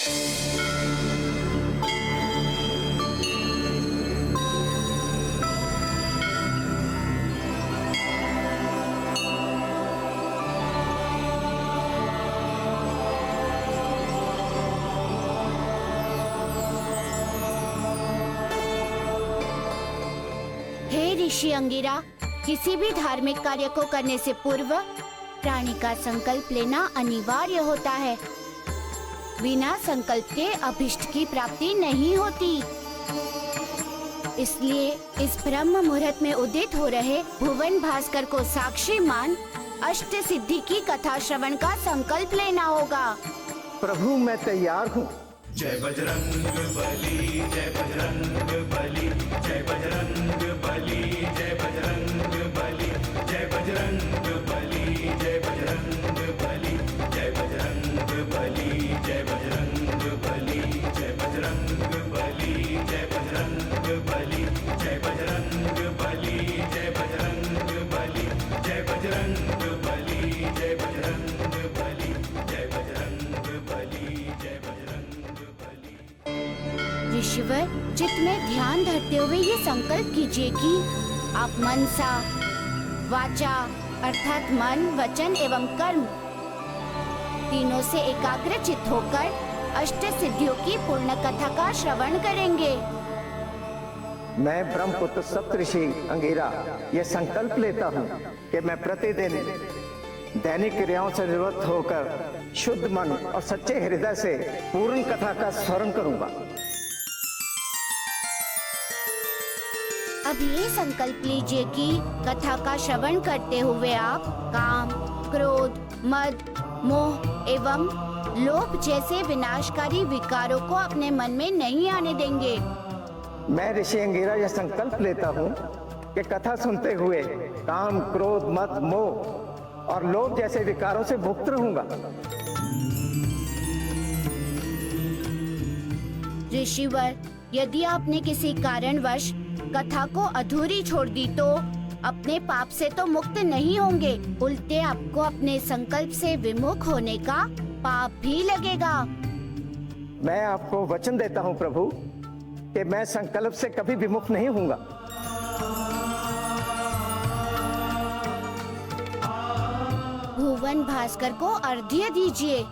हे ऋषि अंगिरा, किसी भी धार्मिक कार्य को करने से पूर्व प्राणी का संकल्प लेना अनिवार्य होता है। बिना संकल्प के अभिष्ट की प्राप्ति नहीं होती। इसलिए इस ब्रह्म मुहूर्त में उदित हो रहे भुवन भास्कर को साक्षी मान अष्ट सिद्धि की कथा श्रवण का संकल्प लेना होगा। प्रभु, मैं तैयार हूँ। जय बजरंग बली, जय बजरंग बली, जय बजरंग बली, जय बजरंग बली, जय बजरंग बली, जय बजरंग बली, जय बजरंग बली, जय बजरंग बली, जय बजरंग बली, जय बजरंग बली, जय बजरंग बली, जय बजरंग बली, जय बजरंग बली, जय बजरंग बली, जय बजरंग बली, जय बजरंग। ऋषिवर, चित्त में ध्यान धरते हुए ये संकल्प कीजिए कि आप मनसा, वाचा अर्थात मन, वचन एवं कर्म तीनों से एकाग्रचित्त होकर अष्ट सिद्धियों की पूर्ण कथा का श्रवण करेंगे। मैं ब्रह्मपुत्र सप्तऋषि अंगिरा ये संकल्प लेता हूँ कि मैं प्रतिदिन दैनिक क्रियाओं से निवृत्त होकर शुद्ध मन और सच्चे हृदय से पूर्ण कथा का स्मरण करूंगा। अब ये संकल्प लीजिए कि कथा का श्रवण करते हुए आप काम, क्रोध, मद, मोह एवं लोभ जैसे विनाशकारी विकारों को अपने मन में नहीं आने देंगे। मैं ऋषि अंगिरा यह संकल्प लेता हूँ कि कथा सुनते हुए काम, क्रोध, मद, मोह और लोभ जैसे विकारों से मुक्त रहूंगा। ऋषिवर, यदि आपने किसी कारणवश कथा को अधूरी छोड़ दी तो अपने पाप से तो मुक्त नहीं होंगे, उल्टे आपको अपने संकल्प से विमुख होने का पाप भी लगेगा। मैं आपको वचन देता हूँ प्रभु कि मैं संकल्प से कभी विमुख नहीं होऊंगा। भुवन भास्कर को अर्घ्य दीजिए।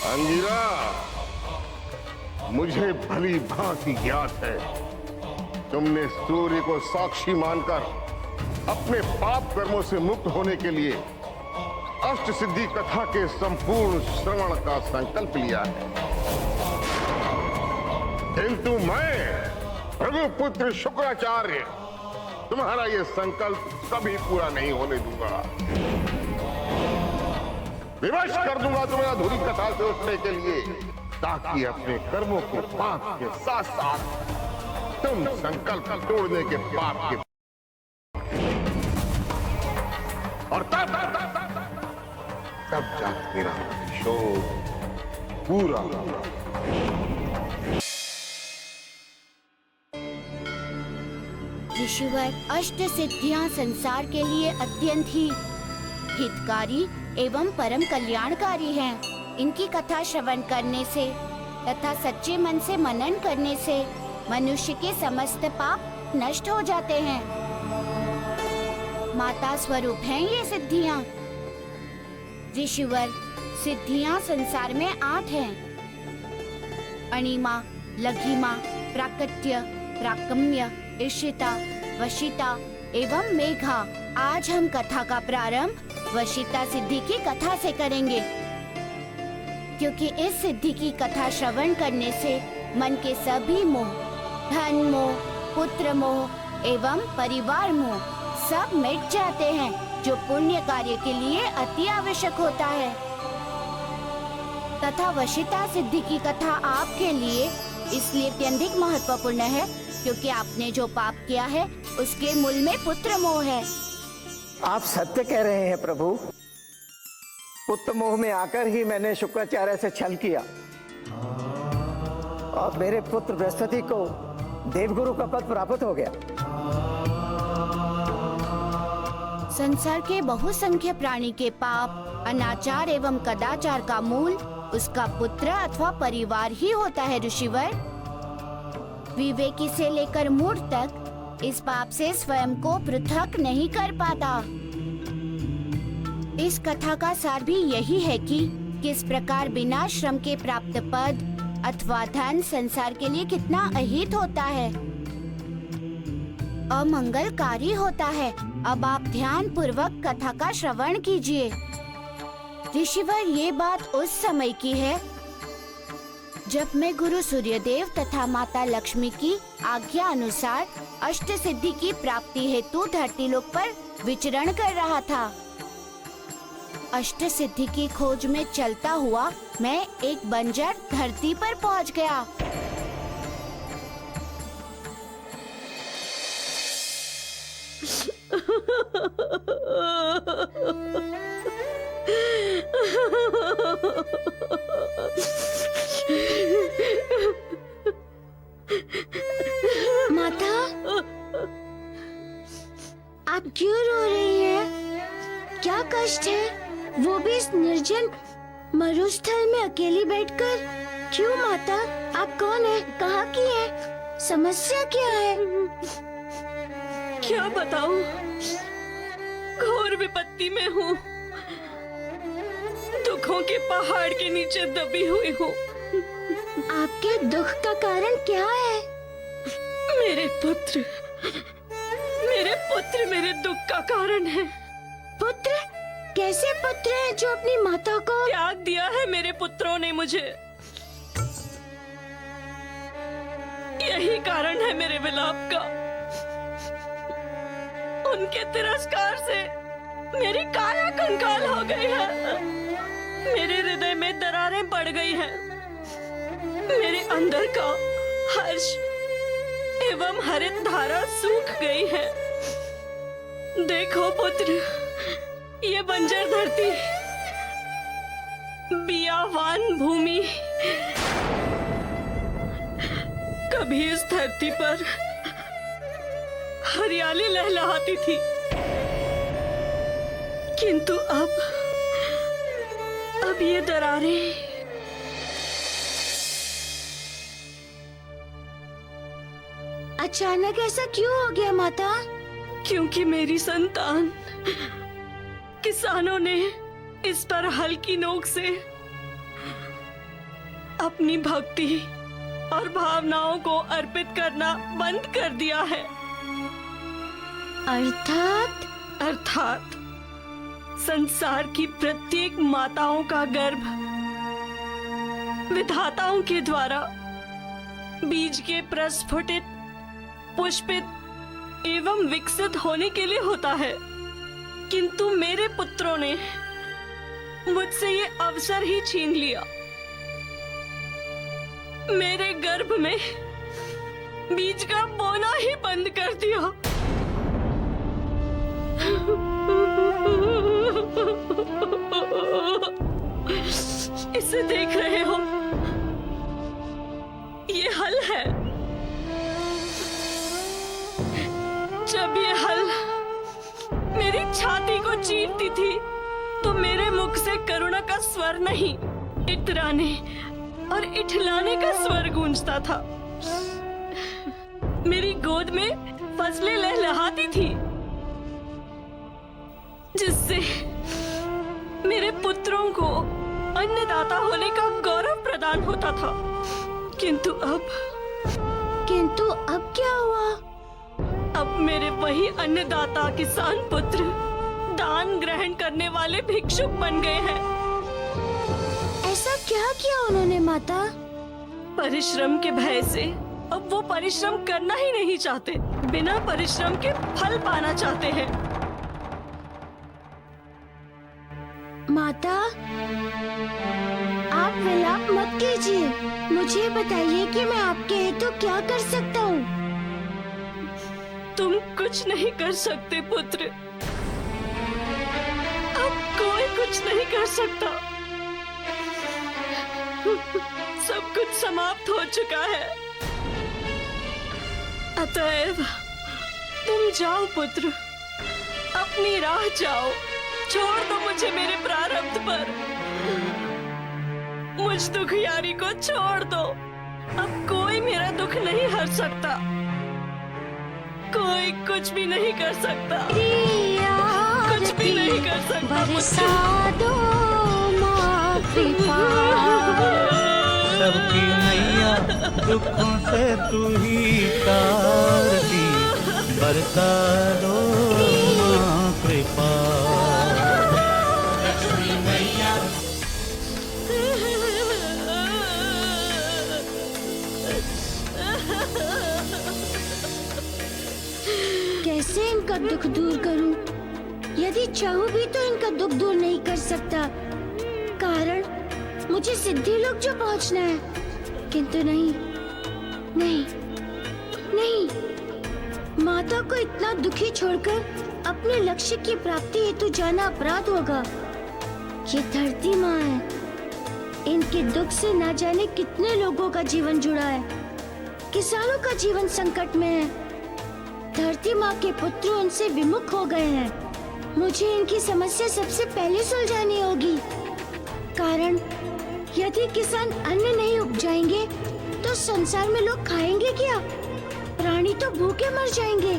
अंगिरा, मुझे भली भांति ज्ञात है तुमने सूर्य को साक्षी मानकर अपने पाप कर्मों से मुक्त होने के लिए अष्ट सिद्धि कथा के संपूर्ण श्रवण का संकल्प लिया है, किंतु मैं भृगुपुत्र शुक्राचार्य तुम्हारा यह संकल्प कभी पूरा नहीं होने दूंगा। विवश कर दूंगा तुम्हें अधूरी कथा से उठने के लिए, ताकि अपने कर्मों के पाप के साथ साथ तुम संकल्प तोड़ने के पाप के और तब जाकर मेरा शोध पूरा होगा। ऋषिवर, अष्ट सिद्धियां संसार के लिए अत्यंत ही हितकारी एवं परम कल्याणकारी हैं। इनकी कथा श्रवण करने से तथा सच्चे मन से मनन करने से मनुष्य के समस्त पाप नष्ट हो जाते हैं। माता स्वरूप हैं ये सिद्धियां। ऋषिवर, सिद्धियां संसार में 8 हैं। अणिमा, लघिमा, प्राकट्य, प्राकम्य, ईशिता, वशिता एवं मेघा। आज हम कथा का प्रारंभ वशिता सिद्धि की कथा से करेंगे, क्योंकि इस सिद्धि की कथा श्रवण करने से मन के सभी मोह, धन मोह, पुत्र मोह एवं परिवार मोह सब मिट जाते हैं, जो पुण्य कार्य के लिए अति आवश्यक होता है। तथा वशिता सिद्धि की कथा आपके लिए इसलिए अत्यधिक महत्वपूर्ण है क्योंकि आपने जो पाप किया है उसके मूल में पुत्र मोह है। आप सत्य कह रहे हैं प्रभु। पुत्र मोह में आकर ही मैंने शुक्राचार्य से छल किया और मेरे पुत्र बृहस्पति को देवगुरु का पद प्राप्त हो गया। संसार के बहुसंख्य प्राणी के पाप, अनाचार एवं कदाचार का मूल उसका पुत्र अथवा परिवार ही होता है ऋषिवर। विवेकी से लेकर मूढ़ तक इस पाप से स्वयं को पृथक नहीं कर पाता। इस कथा का सार भी यही है कि किस प्रकार बिना श्रम के प्राप्त पद अथवा धन संसार के लिए कितना अहित होता है, अमंगलकारी होता है। अब आप ध्यान पूर्वक कथा का श्रवण कीजिए। ऋषिवर, ये बात उस समय की है जब मैं गुरु सूर्यदेव तथा माता लक्ष्मी की आज्ञा अनुसार अष्ट सिद्धि की प्राप्ति हेतु धरती लोक पर विचरण कर रहा था। अष्ट सिद्धि की खोज में चलता हुआ मैं एक बंजर धरती पर पहुंच गया। माता, आप क्यों रो रही हैं? क्या कष्ट है? वो भी इस निर्जन मरुस्थल में अकेली बैठकर। क्यों माता, आप कौन है? कहाँ की है? समस्या क्या है? क्या बताऊं? घोर विपत्ति में हूँ। दुखों के पहाड़ के नीचे दबी हुई हूँ। आपके दुख का कारण क्या है? मेरे पुत्र मेरे दुख का कारण है। पुत्र? कैसे पुत्र है जो अपनी माता को त्याग दिया है मेरे पुत्रों ने मुझे। यही कारण है मेरे विलाप का। उनके तिरस्कार से मेरी काया कंकाल हो गई है। मेरे हृदय में दरारें पड़ गई हैं। मेरे अंदर का हर्ष एवं हरित धारा सूख गई है। देखो पुत्र, ये बंजर धरती, बियावान भूमि, कभी इस धरती पर हरियाली लहलहाती थी, किंतु अब ये दरारें अचानक ऐसा क्यों हो गया माता? क्योंकि मेरी संतान किसानों ने इस पर हल्की नोक से अपनी भक्ति और भावनाओं को अर्पित करना बंद कर दिया है। अर्थात संसार की प्रत्येक माताओं का गर्भ विधाताओं के द्वारा बीज के प्रस्फुटित, पुष्पित एवं विकसित होने के लिए होता है, किंतु मेरे पुत्रों ने मुझसे ये अवसर ही छीन लिया। मेरे गर्भ में बीज का बोना ही बंद कर दिया। इसे देख रहे हो, ये हल है। जब ये हल मेरी छाती को चीरती थी तो मेरे मुख से करुणा का स्वर नहीं, इतराने और इठलाने का स्वर गूंजता था। मेरी गोद में फसलें लहलहाती थी, जिससे मेरे पुत्रों को अन्नदाता होने का गौरव प्रदान होता था। किंतु अब क्या हुआ? अब मेरे वही अन्नदाता किसान पुत्र दान ग्रहण करने वाले भिक्षुक बन गए हैं। ऐसा क्या किया उन्होंने माता? परिश्रम के भय से अब वो परिश्रम करना ही नहीं चाहते, बिना परिश्रम के फल पाना चाहते हैं। माता, आप विलाप मत कीजिए। मुझे बताइए कि मैं आपके हेतु क्या कर सकता हूँ। तुम कुछ नहीं कर सकते पुत्र। अब कोई कुछ नहीं कर सकता। सब कुछ समाप्त हो चुका है। अतएव तुम जाओ पुत्र, अपनी राह जाओ। छोड़ दो मुझे मेरे प्रारब्ध पर। मुझ दुखियारी को छोड़ दो। अब कोई मेरा दुख नहीं हर सकता। कोई कुछ भी नहीं कर सकता। कुछ भी नहीं कर सकता। बरसा दो माँ कृपा। सबकी नैया दुखों से तू ही तार दी, बरसा दो माँ कृपा। कैसे इनका दुख दूर करूं? यदि चाहूं भी तो इनका दुख दूर नहीं कर सकता, कारण मुझे सिद्धि लोक जो पहुंचना है। किंतु नहीं, नहीं, नहीं। माता को इतना दुखी छोड़कर अपने लक्ष्य की प्राप्ति हेतु जाना अपराध होगा। ये धरती माँ है, इनके दुख से न जाने कितने लोगों का जीवन जुड़ा है। किसानों का जीवन संकट में है। धरती माँ के पुत्र उनसे विमुख हो गए हैं। मुझे इनकी समस्या सबसे पहले सुलझानी होगी, कारण यदि किसान अन्न नहीं उपजाएंगे तो संसार में लोग खाएंगे क्या? प्राणी तो भूखे मर जाएंगे।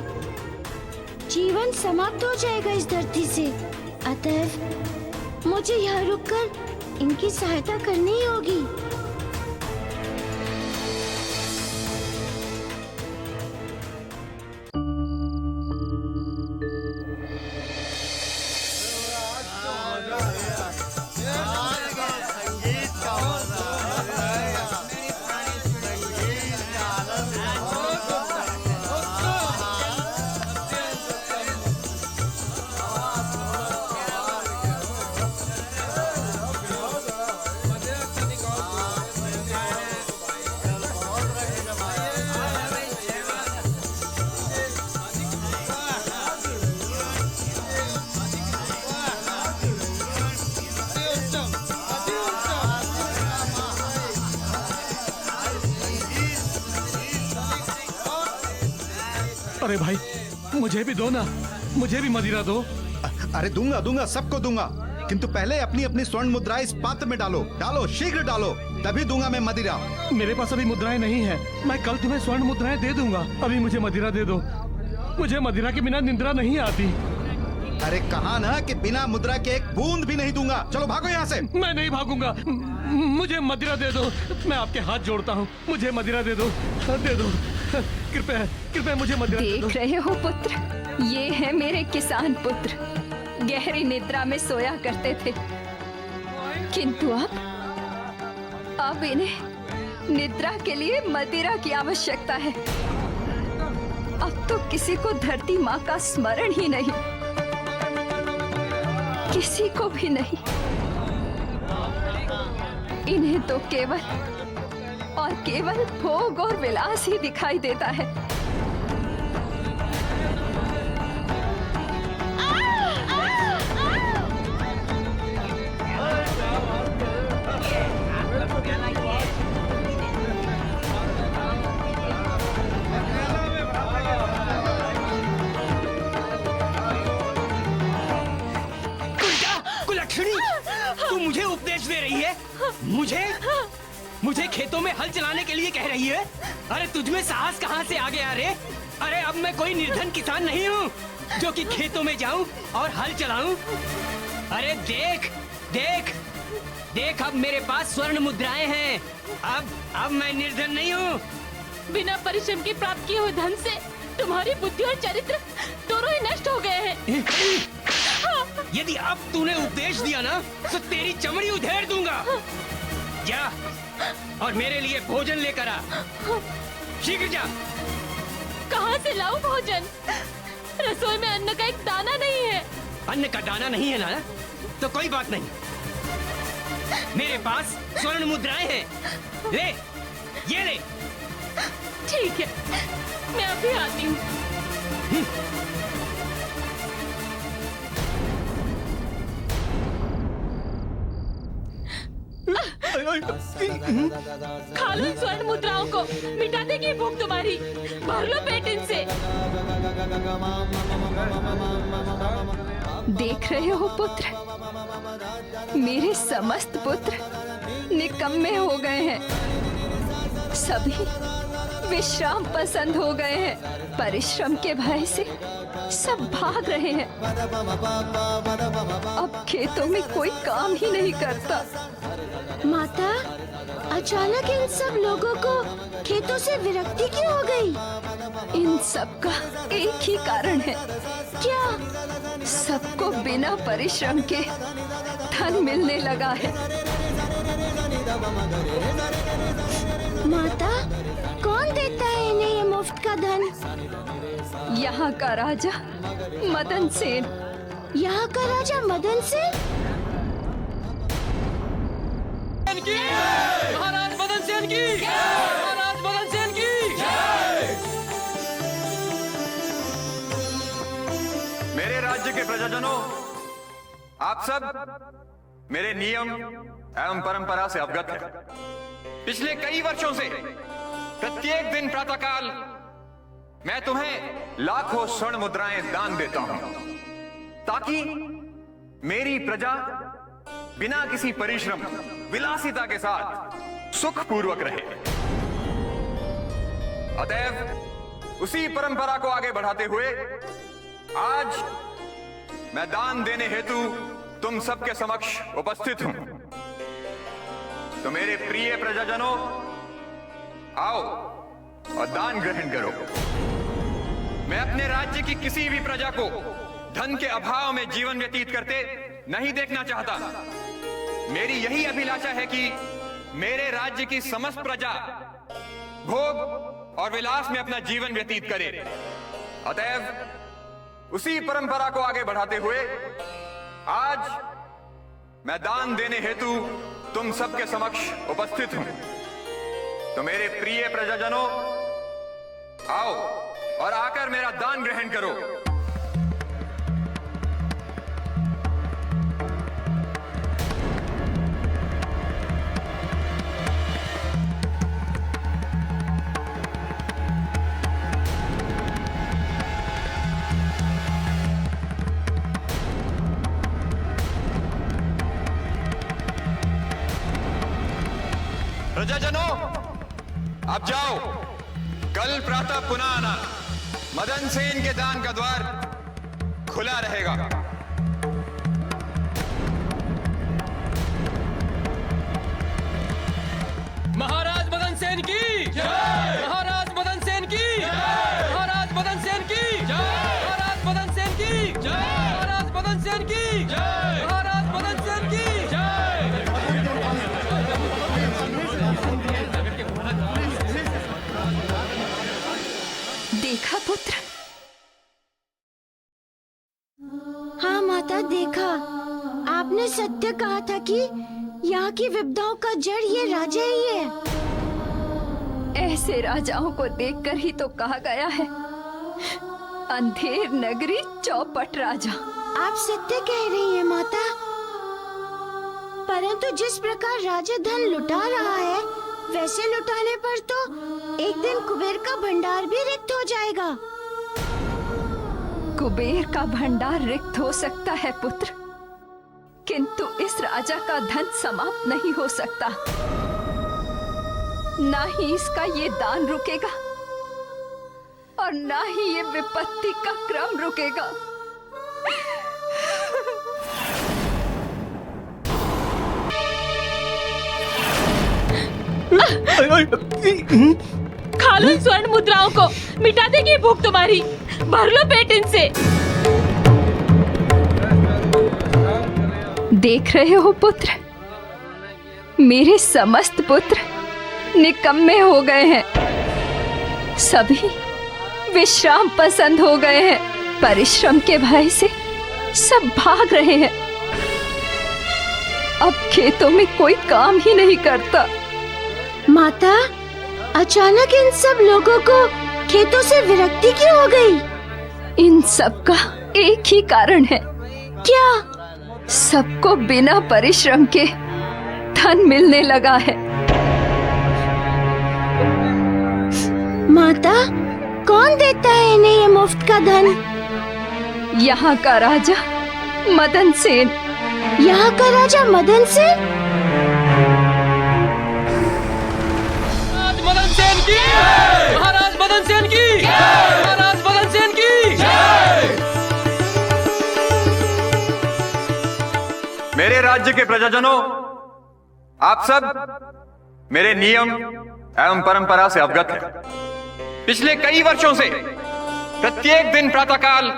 जीवन समाप्त हो जाएगा इस धरती से। अतएव मुझे यहाँ रुककर इनकी सहायता करनी ही होगी। अरे भाई, मुझे भी दो ना, मुझे भी मदिरा दो। अरे दूंगा दूंगा, सबको दूंगा, किंतु पहले अपनी अपनी स्वर्ण मुद्राएं इस पात्र में डालो। डालो, शीघ्र डालो, तभी दूंगा मैं मदिरा। मेरे पास अभी मुद्राएं नहीं है। मैं कल तुम्हें स्वर्ण मुद्राएं दे दूंगा। अभी मुझे मदिरा दे दो। मुझे मदिरा के बिना निंद्रा नहीं आती। अरे कहा ना कि बिना मुद्रा के एक बूंद भी नहीं दूंगा। चलो भागो यहाँ से। मैं नहीं भागूंगा। मुझे मदिरा दे दो। मैं आपके हाथ जोड़ता हूँ, मुझे मदिरा दे दो, दे दो। कृपया कृपया मुझे मदिरा दे दो। देख रहे हो पुत्र, ये है मेरे किसान पुत्र। गहरी निद्रा में सोया करते थे, किंतु अब इन्हें निद्रा के लिए मदिरा की आवश्यकता है। अब तो किसी को धरती माँ का स्मरण ही नहीं, किसी को भी नहीं। इन्हें तो केवल और केवल भोग और विलास ही दिखाई देता है। कुलक्षणी, तू मुझे उपदेश दे रही है? मुझे खेतों में हल चलाने के लिए कह रही है? अरे तुझमें साहस कहाँ से आ गया रे? अरे अब मैं कोई निर्धन किसान नहीं हूँ जो कि खेतों में जाऊँ और हल चलाऊं। अरे देख देख देख, अब मेरे पास स्वर्ण मुद्राएं हैं। अब मैं निर्धन नहीं हूँ। बिना परिश्रम की प्राप्त किए हुए धन से तुम्हारी बुद्धि और चरित्र दोनों ही नष्ट हो गए हैं। यदि अब तूने उपदेश दिया ना तो तेरी चमड़ी उधेड़ दूंगा। जा और मेरे लिए भोजन लेकर आ, शीघ्र जा। कहाँ से लाऊं भोजन? रसोई में अन्न का एक दाना नहीं है। अन्न का दाना नहीं है ना, तो कोई बात नहीं। मेरे पास स्वर्ण मुद्राएं हैं, ले, ये ले। ठीक है, मैं अभी आती हूँ। खा लो स्वर्ण मुद्राओं को, मिटा देगी भूख तुम्हारी। भर लो पेट इनसे। देख रहे हो पुत्र, मेरे समस्त पुत्र निकम्मे हो गए हैं। सभी विश्राम पसंद हो गए हैं। परिश्रम के भय से सब भाग रहे हैं। अब खेतों में कोई काम ही नहीं करता। माता, अचानक इन सब लोगों को खेतों से विरक्ति क्यों हो गई? इन सब का एक ही कारण है। क्या? सबको बिना परिश्रम के धन मिलने लगा है। माता, कौन देता है इन्हें ये मुफ्त का धन? यहाँ का राजा मदन सेन। यहाँ का राजा मदन सेन? महाराज मदन सेन की, महाराज मदन सेन की। मेरे राज्य के प्रजाजनों, आप सब मेरे नियम एवं परंपरा से अवगत हैं। पिछले कई वर्षों से प्रत्येक दिन प्रातःकाल मैं तुम्हें लाखों स्वर्ण मुद्राएं दान देता हूं, ताकि मेरी प्रजा बिना किसी परिश्रम विलासिता के साथ सुखपूर्वक रहे। अतएव उसी परंपरा को आगे बढ़ाते हुए आज मैं दान देने हेतु तुम सबके समक्ष उपस्थित हूं। तो मेरे प्रिय प्रजाजनों, आओ और दान ग्रहण करो। मैं अपने राज्य की किसी भी प्रजा को धन के अभाव में जीवन व्यतीत करते नहीं देखना चाहता। मेरी यही अभिलाषा है कि मेरे राज्य की समस्त प्रजा भोग और विलास में अपना जीवन व्यतीत करे। अतएव उसी परंपरा को आगे बढ़ाते हुए आज मैं दान देने हेतु तुम सबके समक्ष उपस्थित हूं। तो मेरे प्रिय प्रजाजनों, आओ और आकर मेरा दान ग्रहण करो। प्रजाजनों, अब जाओ, कल प्रातः पुनः आना। मदन सेन के दान का द्वार खुला रहेगा। महाराज मदन सेन की जय। महाराज मदन सेन की जय। महाराज मदन सेन की जय। महाराज मदन सेन की जय। महाराज मदन सेन की जय। महाराज मदन सेन की जय। देखा पुत्र? हाँ माता, देखा। आपने सत्य कहा था कि यहाँ की विपदाओं का जड़ ये राजा ही है। ऐसे राजाओं को देखकर ही तो कहा गया है, अंधेर नगरी चौपट राजा। आप सत्य कह रही हैं माता, परंतु जिस प्रकार राजा धन लुटा रहा है, वैसे लुटाने पर तो एक दिन कुबेर का भंडार भी रिक्त हो जाएगा। कुबेर का भंडार रिक्त हो सकता है पुत्र, किंतु इस राजा का धन समाप्त नहीं हो सकता। ना ही इसका ये दान रुकेगा और ना ही ये विपत्ति का क्रम रुकेगा। खा लो इन स्वर्ण मुद्राओं को, मिटा देगी भूख तुम्हारी। भर लो पेट इनसे। देख रहे हो पुत्र, मेरे समस्त पुत्र निकम्मे हो गए हैं। सभी विश्राम पसंद हो गए हैं। परिश्रम के भय से सब भाग रहे हैं। अब खेतों में कोई काम ही नहीं करता। माता, अचानक इन सब लोगों को खेतों से विरक्ति क्यों हो गई? इन सब का एक ही कारण है। क्या? सबको बिना परिश्रम के धन मिलने लगा है। माता, कौन देता है इन्हें ये मुफ्त का धन? यहाँ का राजा मदन सेन। यहाँ का राजा मदन सेन? मदन सेन की महाराज मदन सेन की महाराज मदन सेन की। मेरे राज्य के प्रजाजनों, आप सब मेरे नियम एवं परंपरा से अवगत हैं। पिछले कई वर्षों से प्रत्येक दिन प्रातःकाल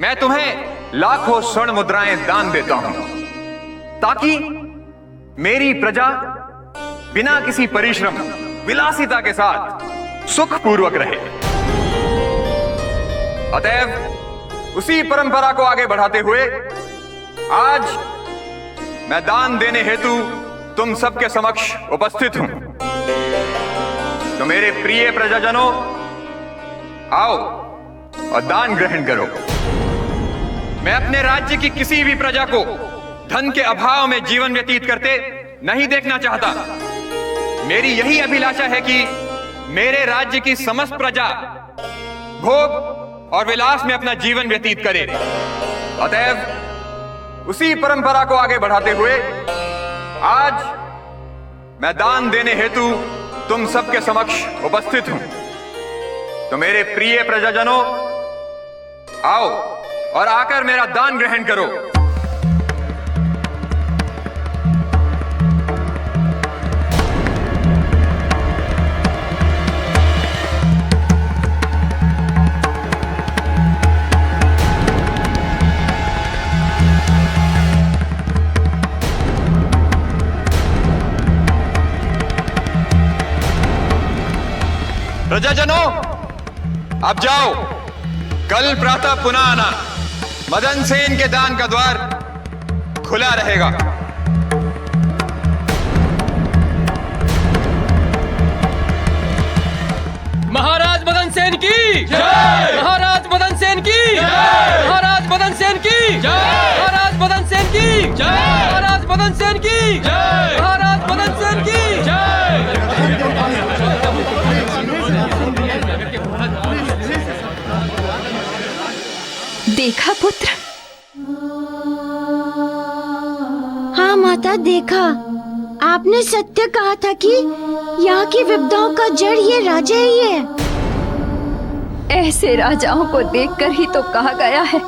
मैं तुम्हें लाखों स्वर्ण मुद्राएं दान देता हूं, ताकि मेरी प्रजा बिना किसी परिश्रम विलासिता के साथ सुखपूर्वक रहे। अतएव उसी परंपरा को आगे बढ़ाते हुए आज मैं दान देने हेतु तुम सबके समक्ष उपस्थित हूं। तो मेरे प्रिय प्रजाजनों, आओ और दान ग्रहण करो। मैं अपने राज्य की किसी भी प्रजा को धन के अभाव में जीवन व्यतीत करते नहीं देखना चाहता। मेरी यही अभिलाषा है कि मेरे राज्य की समस्त प्रजा भोग और विलास में अपना जीवन व्यतीत करे। अतएव उसी परंपरा को आगे बढ़ाते हुए आज मैं दान देने हेतु तुम सबके समक्ष उपस्थित हूं। तो मेरे प्रिय प्रजाजनों, आओ और आकर मेरा दान ग्रहण करो। प्रजाजनों, अब जाओ, कल प्रातः पुनः आना। मदन सेन के दान का द्वार खुला रहेगा। महाराज मदन सेन की जय। महाराज मदन सेन की जय। महाराज मदन सेन की जय। महाराज मदन सेन की जय। महाराज मदन सेन की जय। महाराज मदन सेन की जय। देखा पुत्र? हाँ माता, देखा। आपने सत्य कहा था कि यहाँ की विपदाओं का जड़ ये राजा ही है। ऐसे राजाओं को देखकर ही तो कहा गया है,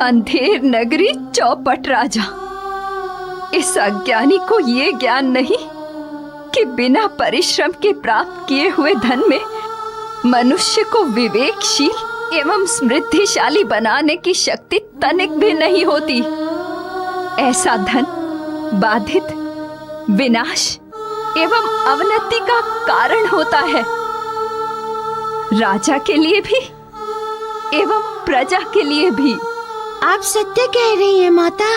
अंधेर नगरी चौपट राजा। इस अज्ञानी को ये ज्ञान नहीं कि बिना परिश्रम के प्राप्त किए हुए धन में मनुष्य को विवेकशील एवं समृद्धिशाली बनाने की शक्ति तनिक भी नहीं होती। ऐसा धन बाधित, विनाश एवं अवनति का कारण होता है, राजा के लिए भी एवं प्रजा के लिए भी। आप सत्य कह रही हैं माता,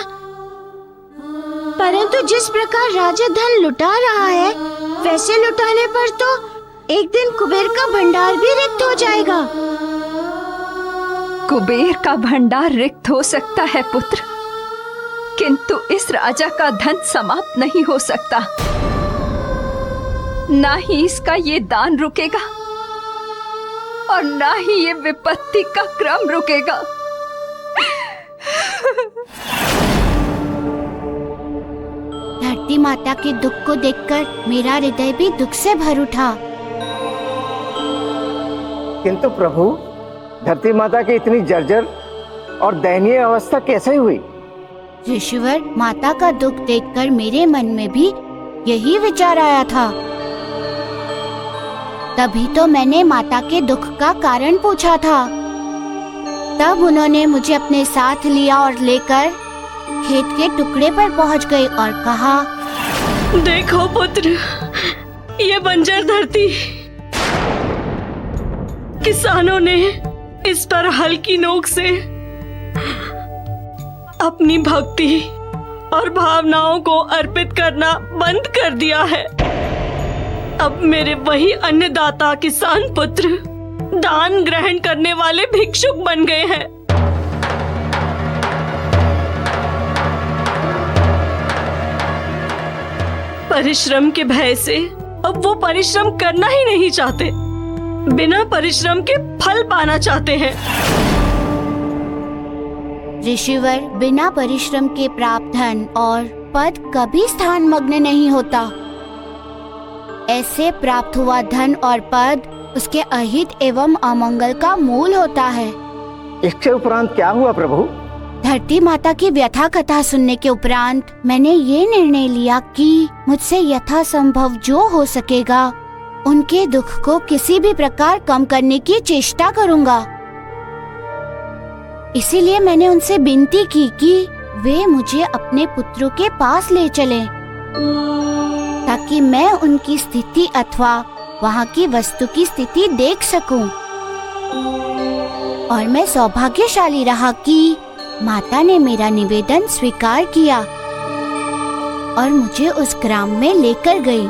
परंतु जिस प्रकार राजा धन लुटा रहा है, वैसे लुटाने पर तो एक दिन कुबेर का भंडार भी रिक्त हो जाएगा। कुबेर का भंडार रिक्त हो सकता है पुत्र, किंतु इस राजा का धन समाप्त नहीं हो सकता। ना ही इसका ये दान रुकेगा और ना ही ये विपत्ति का क्रम रुकेगा। धरती माता के दुख को देखकर मेरा हृदय भी दुख से भर उठा। किंतु प्रभु, धरती माता की इतनी जर्जर और दयनीय अवस्था कैसे हुई? ऋषिवर, माता का दुख देखकर मेरे मन में भी यही विचार आया था। तभी तो मैंने माता के दुख का कारण पूछा था। तब उन्होंने मुझे अपने साथ लिया और लेकर खेत के टुकड़े पर पहुंच गए और कहा, देखो पुत्र, ये बंजर धरती, किसानों ने इस पर हल की नोक से अपनी भक्ति और भावनाओं को अर्पित करना बंद कर दिया है। अब मेरे वही अन्नदाता किसान पुत्र दान ग्रहण करने वाले भिक्षुक बन गए हैं। परिश्रम के भय से अब वो परिश्रम करना ही नहीं चाहते, बिना परिश्रम के फल पाना चाहते हैं। ऋषिवर, बिना परिश्रम के प्राप्त धन और पद कभी स्थान मग्न नहीं होता। ऐसे प्राप्त हुआ धन और पद उसके अहित एवं अमंगल का मूल होता है। इसके उपरांत क्या हुआ प्रभु? धरती माता की व्यथा कथा सुनने के उपरांत मैंने ये निर्णय लिया कि मुझसे यथासंभव जो हो सकेगा उनके दुख को किसी भी प्रकार कम करने की चेष्टा करूंगा। इसीलिए मैंने उनसे विनती की कि वे मुझे अपने पुत्रों के पास ले चलें, ताकि मैं उनकी स्थिति अथवा वहाँ की वस्तु की स्थिति देख सकूं। और मैं सौभाग्यशाली रहा कि माता ने मेरा निवेदन स्वीकार किया और मुझे उस ग्राम में लेकर गई।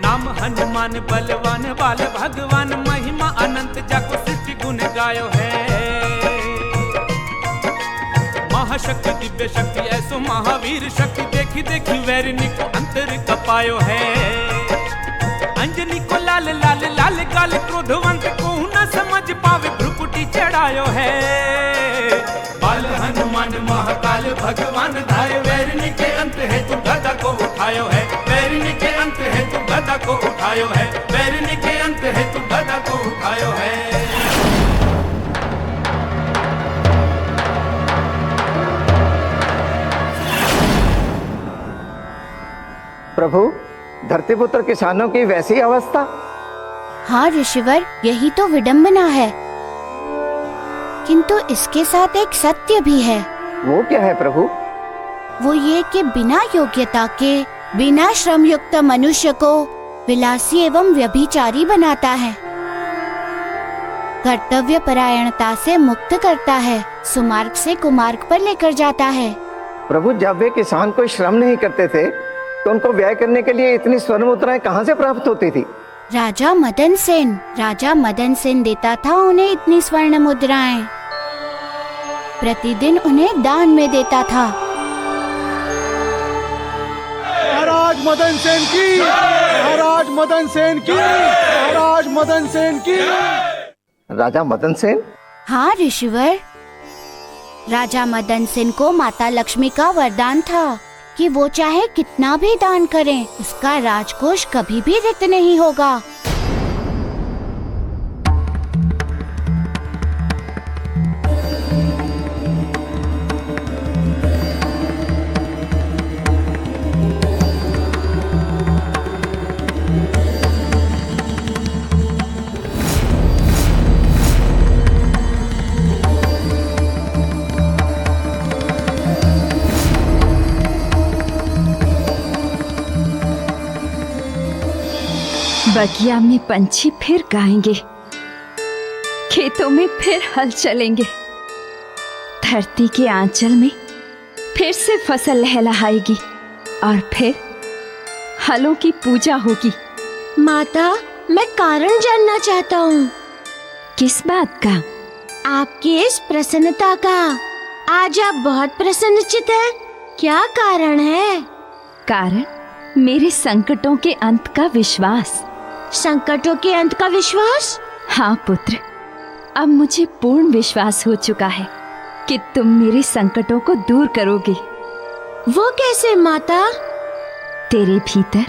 नाम हनुमान बलवान बाल भगवान, महिमा अनंत जाको सृष्टि गुण गायो है। महाशक्ति दिव्य शक्ति ऐसो महावीर शक्ति, देखी देखी वैरिणी को अंतर कपायो है। अंजनी को लाल लाल लाल गाल, क्रोधवंत को न समझ पावे भ्रुकुटी चढ़ायो है। बाल हनुमान महाकाल भगवान धाय, वैरिणी के अंत है तू गदा को उठायो है। वैरिणी के अंत है तू गदा को उठायो है। वैरिणी के अंत है तू गदा को उठायो है। प्रभु, धरतीपुत्र किसानों की वैसी अवस्था? हाँ ऋषिवर, यही तो विडंबना है। किंतु इसके साथ एक सत्य भी है। वो क्या है प्रभु? वो ये कि बिना योग्यता के, बिना श्रम युक्त मनुष्य को विलासी एवं व्यभिचारी बनाता है, कर्तव्य परायणता से मुक्त करता है, सुमार्ग से कुमार्ग पर लेकर जाता है। प्रभु, जब वे किसान कोई श्रम नहीं करते थे तो उनको व्यय करने के लिए इतनी स्वर्ण मुद्राएं कहाँ से प्राप्त होती थी? राजा मदन सेन देता था उन्हें इतनी स्वर्ण मुद्राएं। प्रतिदिन उन्हें दान में देता था। महाराज मदन सेन की, महाराज मदन सेन की, महाराज मदन सेन की। राजा मदन सेन? हाँ ऋषिवर, राजा मदन सेन को माता लक्ष्मी का वरदान था कि वो चाहे कितना भी दान करें, उसका राजकोष कभी भी रिक्त नहीं होगा। बगिया में पंछी फिर गाएंगे, खेतों में फिर हल चलेंगे, धरती के आंचल में फिर से फसल लहलहाएगी और फिर हलों की पूजा होगी। माता, मैं कारण जानना चाहता हूँ। किस बात का? आपकी इस प्रसन्नता का। आज आप बहुत प्रसन्नचित हैं। क्या कारण है? कारण मेरे संकटों के अंत का विश्वास। संकटों के अंत का विश्वास? हाँ पुत्र, अब मुझे पूर्ण विश्वास हो चुका है कि तुम मेरे संकटों को दूर करोगे। वो कैसे माता? तेरे भीतर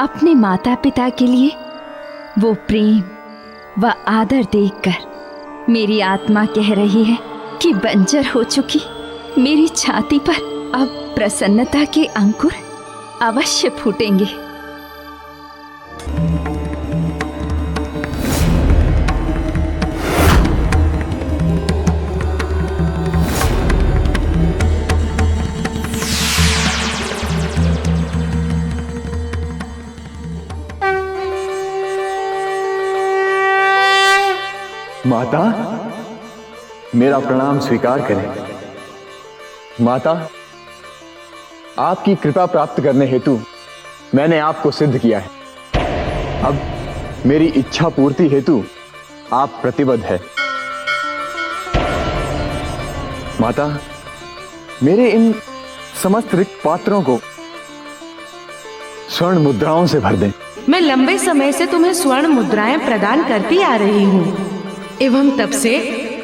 अपने माता पिता के लिए वो प्रेम व आदर देखकर मेरी आत्मा कह रही है कि बंजर हो चुकी मेरी छाती पर अब प्रसन्नता के अंकुर अवश्य फूटेंगे। माता, मेरा प्रणाम स्वीकार करें। माता, आपकी कृपा प्राप्त करने हेतु मैंने आपको सिद्ध किया है। अब मेरी इच्छा पूर्ति हेतु आप प्रतिबद्ध है। माता, मेरे इन समस्त रिक्त पात्रों को स्वर्ण मुद्राओं से भर दें। मैं लंबे समय से तुम्हें स्वर्ण मुद्राएं प्रदान करती आ रही हूँ एवं तब से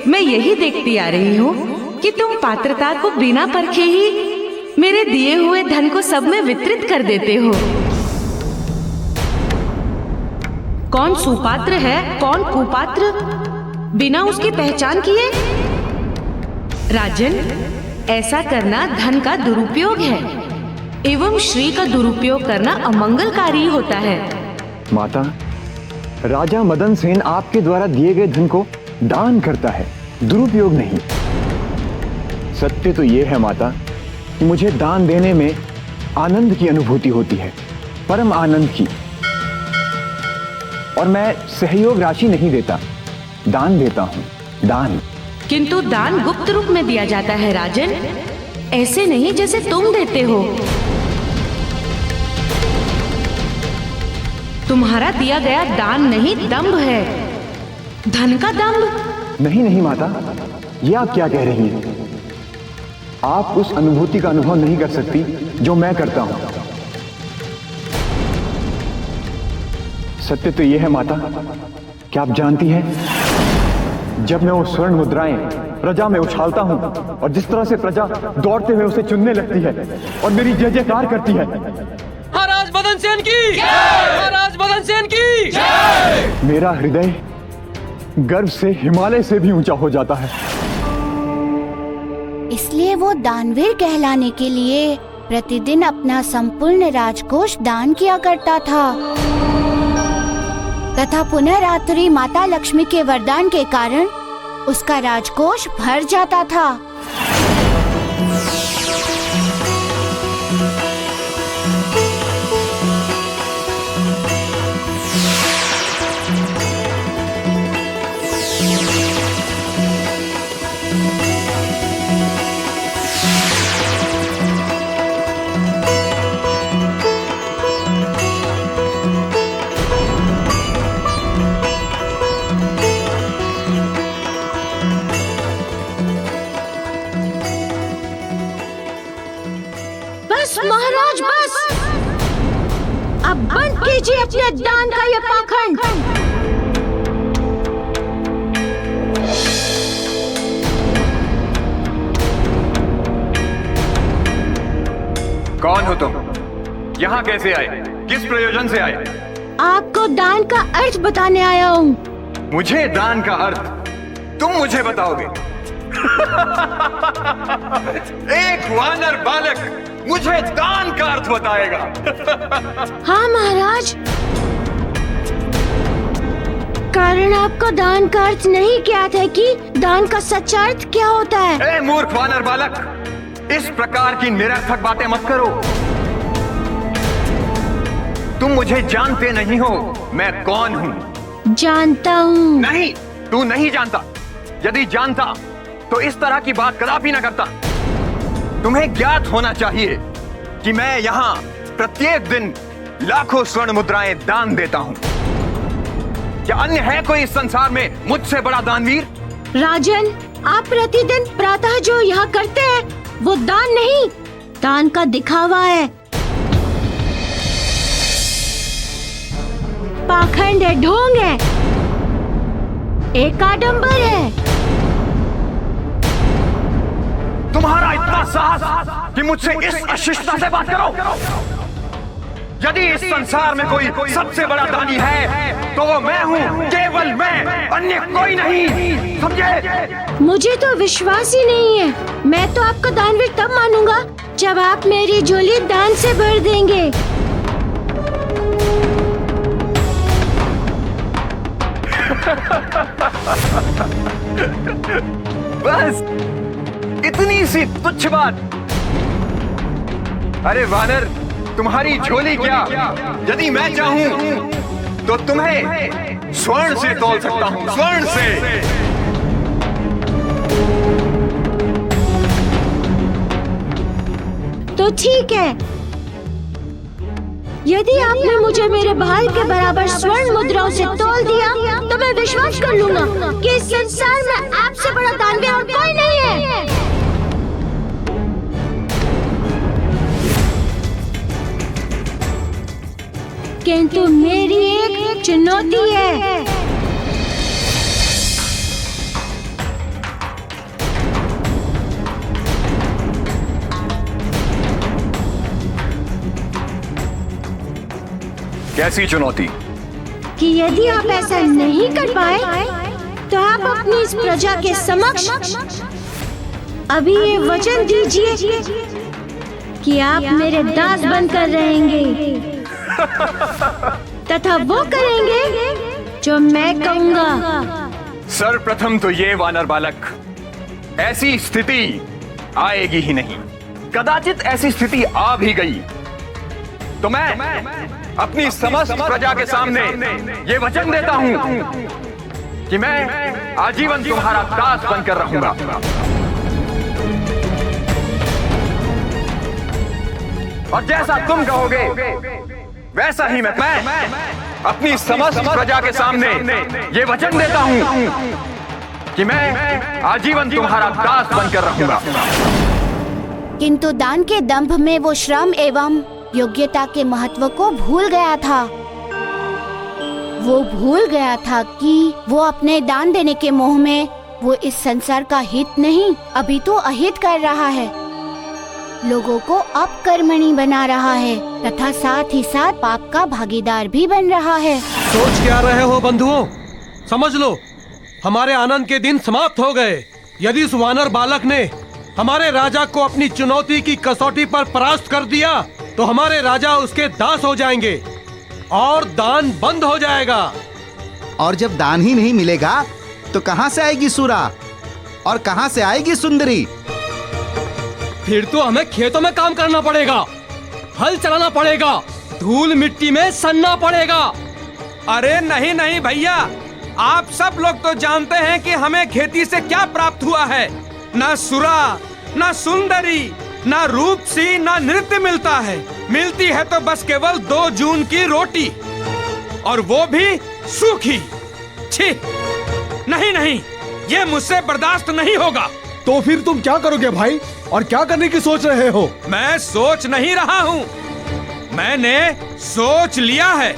मैं यही देखती आ रही हूँ कि तुम पात्रता को बिना परखे ही मेरे दिए हुए धन को सब में वितरित कर देते हो। कौन सुपात्र है, कौन कुपात्र, बिना उसकी पहचान किए? राजन, ऐसा करना धन का दुरुपयोग है एवं श्री का दुरुपयोग करना अमंगलकारी होता है। माता, राजा मदन सेन आपके द्वारा दिए गए धन को दान करता है, दुरुपयोग नहीं। सत्य तो यह है माता कि मुझे दान देने में आनंद की अनुभूति होती है, परम आनंद की। और मैं सहयोग राशि नहीं देता, दान देता हूँ, दान। किंतु दान गुप्त रूप में दिया जाता है राजन, ऐसे नहीं जैसे तुम देते हो। तुम्हारा दिया गया दान नहीं, दंभ है, धन का दंभ। नहीं नहीं माता, ये आप क्या कह रही हैं? आप उस अनुभूति का अनुभव नहीं कर सकती जो मैं करता हूं। सत्य तो यह है माता, क्या आप जानती हैं, जब मैं वो स्वर्ण मुद्राएं प्रजा में उछालता हूं और जिस तरह से प्रजा दौड़ते हुए उसे चुनने लगती है और मेरी जय जयकार करती है। महाराज मदन सेन की, महाराज मदन सेन की। मेरा हृदय गर्व से हिमालय से भी ऊंचा हो जाता है। इसलिए वो दानवीर कहलाने के लिए प्रतिदिन अपना संपूर्ण राजकोष दान किया करता था तथा पुनः रात्रि माता लक्ष्मी के वरदान के कारण उसका राजकोष भर जाता था। महाराज बस, अब बंद कीजिए अपने दान का ये पाखंड। कौन हो तुम? यहाँ कैसे आए? किस प्रयोजन से आए? आपको दान का अर्थ बताने आया हूँ। मुझे दान का अर्थ तुम मुझे बताओगे? एक वानर बालक मुझे दान का अर्थ बताएगा? हाँ महाराज, कारण आपको दान का अर्थ नहीं ज्ञात है कि दान का सच्चा अर्थ क्या होता है। ए मूर्ख वानर बालक, इस प्रकार की निरर्थक बातें मत करो। तुम मुझे जानते नहीं हो मैं कौन हूँ। जानता हूँ। नहीं, तू नहीं जानता। यदि जानता तो इस तरह की बात कदापि न करता। तुम्हें ज्ञात होना चाहिए कि मैं यहाँ प्रत्येक दिन लाखों स्वर्ण मुद्राएं दान देता हूँ। क्या अन्य है कोई इस संसार में मुझसे बड़ा दानवीर? राजन, आप प्रतिदिन प्रातः जो यहाँ करते हैं वो दान नहीं, दान का दिखावा है, पाखंड है, ढोंग है, एक आडंबर है। तुम्हारा इतना साहस कि मुझसे इस अशिष्टता से बात करो? यदि इस संसार में कोई सबसे बड़ा दानी है तो वो मैं हूँ, केवल मैं, अन्य कोई नहीं, समझे? मुझे तो विश्वास ही नहीं है। मैं तो आपको दानवीर तब मानूंगा जब आप मेरी झोली दान से भर देंगे। बस इतनी सी तुच्छ बात? अरे वानर, तुम्हारी झोली क्या, यदि मैं चाहूं तो तुम्हें स्वर्ण से तौल सकता हूं, स्वर्ण से। तो ठीक है, यदि आपने मुझे मेरे भाई के बराबर स्वर्ण मुद्राओं से तोल दिया तो मैं विश्वास कर लूंगा कि इस संसार में आपसे बड़ा दानवीर और कोई नहीं है। किंतु मेरी एक चुनौती है। कैसी चुनौती? कि यदि आप ऐसा नहीं कर पाए तो आप अपनी इस प्रजा के समक्ष अभी ये वचन दीजिए कि आप मेरे दास बनकर रहेंगे तथा वो करेंगे जो मैं कहूँगा। सर्वप्रथम तो ये वानर बालक, ऐसी स्थिति आएगी ही नहीं। कदाचित ऐसी स्थिति आ भी गई तो मैं अपनी समस्त प्रजा के सामने ये वचन देता हूं कि मैं आजीवन तुम्हारा दास बनकर रहूंगा। और जैसा तुम कहोगे वैसा ही मैं अपनी समस्त प्रजा के सामने ये वचन देता हूं कि मैं आजीवन तुम्हारा दास बनकर रहूंगा। किंतु दान के दंभ में वो श्रम एवं योग्यता के महत्व को भूल गया था। वो भूल गया था कि वो अपने दान देने के मोह में वो इस संसार का हित नहीं अभी तो अहित कर रहा है, लोगों को अपकर्मणी बना रहा है तथा साथ ही साथ पाप का भागीदार भी बन रहा है। सोच क्या रहे हो बंधुओं? समझ लो, हमारे आनंद के दिन समाप्त हो गए। यदि इस वानर बालक ने हमारे राजा को अपनी चुनौती की कसौटी पर परास्त कर दिया तो हमारे राजा उसके दास हो जाएंगे और दान बंद हो जाएगा। और जब दान ही नहीं मिलेगा तो कहां से आएगी सूरा और कहां से आएगी सुंदरी? फिर तो हमें खेतों में काम करना पड़ेगा, हल चलाना पड़ेगा, धूल मिट्टी में सनना पड़ेगा। अरे नहीं नहीं भैया, आप सब लोग तो जानते हैं कि हमें खेती से क्या प्राप्त हुआ है। ना सुरा, ना सुंदरी, ना रूपसी, ना नृत्य मिलता है। मिलती है तो बस केवल 2 जून की रोटी, और वो भी सूखी। छी, नहीं नहीं, ये मुझसे बर्दाश्त नहीं होगा। तो फिर तुम क्या करोगे भाई, और क्या करने की सोच रहे हो? मैं सोच नहीं रहा हूँ, मैंने सोच लिया है।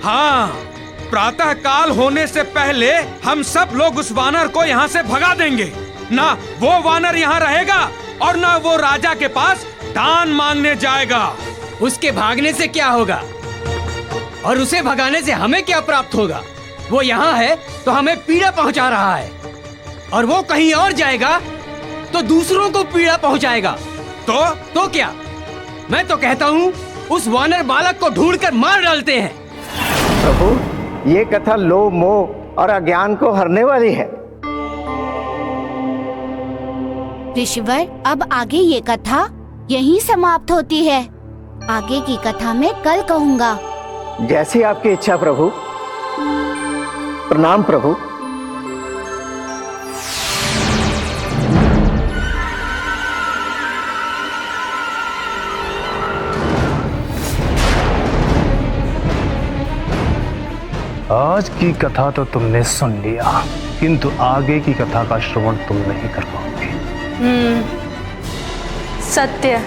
हाँ, प्रातः काल होने से पहले हम सब लोग उस वानर को यहाँ से भगा देंगे। ना वो वानर यहाँ रहेगा और ना वो राजा के पास दान मांगने जाएगा। उसके भागने से क्या होगा और उसे भगाने से हमें क्या प्राप्त होगा? वो यहाँ है तो हमें पीड़ा पहुँचा रहा है, और वो कहीं और जाएगा तो दूसरों को पीड़ा पहुँचाएगा। तो क्या? मैं तो कहता हूँ उस वानर बालक को ढूंढकर मार डालते हैं। प्रभु, ये कथा लोभ, मोह और अज्ञान को हरने वाली है। ऋषिवर, अब आगे ये कथा यहीं समाप्त होती है। आगे की कथा मैं कल कहूँगा। जैसी आपकी इच्छा प्रभु। प्रणाम प्रभु। आज की कथा तो तुमने सुन लिया, किंतु आगे की कथा का श्रवण तुम नहीं कर पाओगे। सत्य।